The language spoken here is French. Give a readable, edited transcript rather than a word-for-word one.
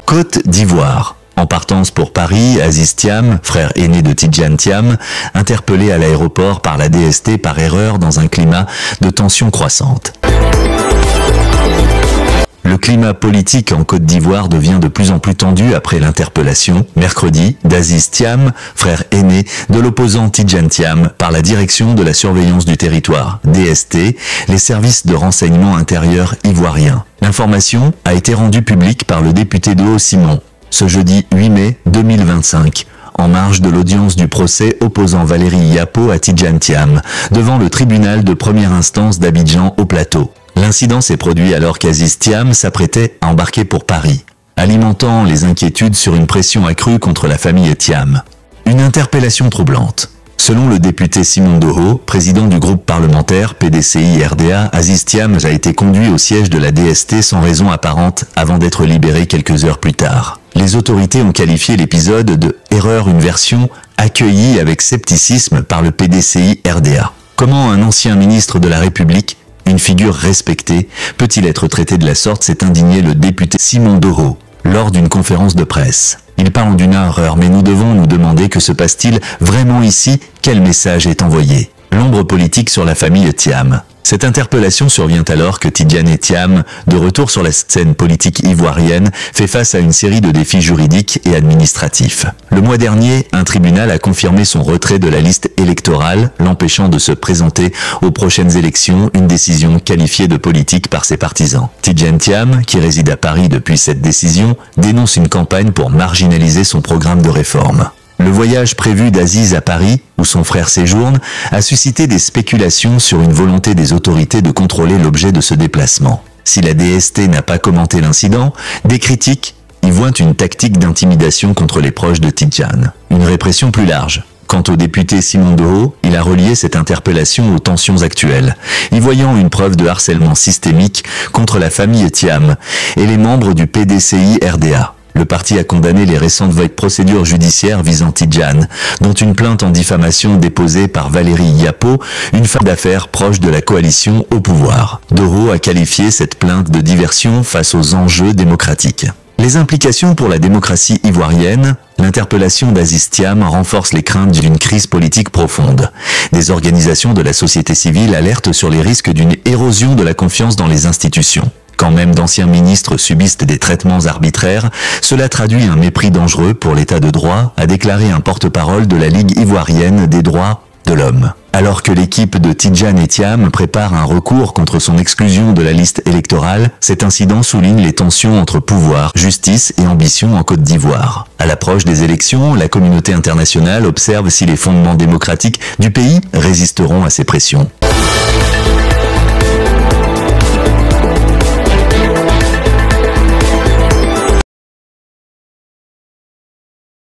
Côte d'Ivoire. En partance pour Paris, Aziz Thiam, frère aîné de Tidjane Thiam, interpellé à l'aéroport par la DST par erreur dans un climat de tension croissante. Le climat politique en Côte d'Ivoire devient de plus en plus tendu après l'interpellation, mercredi, d'Aziz Thiam, frère aîné de l'opposant Tidjane Thiam, par la Direction de la surveillance du territoire, DST, les services de renseignement intérieur ivoiriens. L'information a été rendue publique par le député Doho Simon, ce jeudi 8 mai 2025, en marge de l'audience du procès opposant Valérie Yapo à Tidjane Thiam, devant le tribunal de première instance d'Abidjan au Plateau. L'incident s'est produit alors qu'Aziz Thiam s'apprêtait à embarquer pour Paris, alimentant les inquiétudes sur une pression accrue contre la famille Thiam. Une interpellation troublante. Selon le député Simon Doho, président du groupe parlementaire PDCI-RDA, Aziz Thiam a été conduit au siège de la DST sans raison apparente avant d'être libéré quelques heures plus tard. Les autorités ont qualifié l'épisode de « erreur, une version accueillie avec scepticisme par le PDCI-RDA ». Comment un ancien ministre de la République, une figure respectée, peut-il être traité de la sorte, s'est indigné le député Simon Doho lors d'une conférence de presse. Il parle d'une erreur, mais nous devons nous demander que se passe-t-il vraiment ici? Quel message est envoyé? L'ombre politique sur la famille Thiam. Cette interpellation survient alors que Tidjane Thiam, de retour sur la scène politique ivoirienne, fait face à une série de défis juridiques et administratifs. Le mois dernier, un tribunal a confirmé son retrait de la liste électorale, l'empêchant de se présenter aux prochaines élections, une décision qualifiée de politique par ses partisans. Tidjane Thiam, qui réside à Paris depuis cette décision, dénonce une campagne pour marginaliser son programme de réforme. Le voyage prévu d'Aziz à Paris, où son frère séjourne, a suscité des spéculations sur une volonté des autorités de contrôler l'objet de ce déplacement. Si la DST n'a pas commenté l'incident, des critiques y voient une tactique d'intimidation contre les proches de Tidjane. Une répression plus large. Quant au député Simon Doho, il a relié cette interpellation aux tensions actuelles, y voyant une preuve de harcèlement systémique contre la famille Thiam et les membres du PDCI-RDA. Le parti a condamné les récentes procédures judiciaires visant Tidjane, dont une plainte en diffamation déposée par Valérie Yapo, une femme d'affaires proche de la coalition au pouvoir. Doho a qualifié cette plainte de diversion face aux enjeux démocratiques. Les implications pour la démocratie ivoirienne, l'interpellation d'Aziz Thiam renforce les craintes d'une crise politique profonde. Des organisations de la société civile alertent sur les risques d'une érosion de la confiance dans les institutions. Quand même d'anciens ministres subissent des traitements arbitraires, cela traduit un mépris dangereux pour l'état de droit, a déclaré un porte-parole de la Ligue ivoirienne des droits de l'homme. Alors que l'équipe de Tidjane Thiam prépare un recours contre son exclusion de la liste électorale, cet incident souligne les tensions entre pouvoir, justice et ambition en Côte d'Ivoire. À l'approche des élections, la communauté internationale observe si les fondements démocratiques du pays résisteront à ces pressions.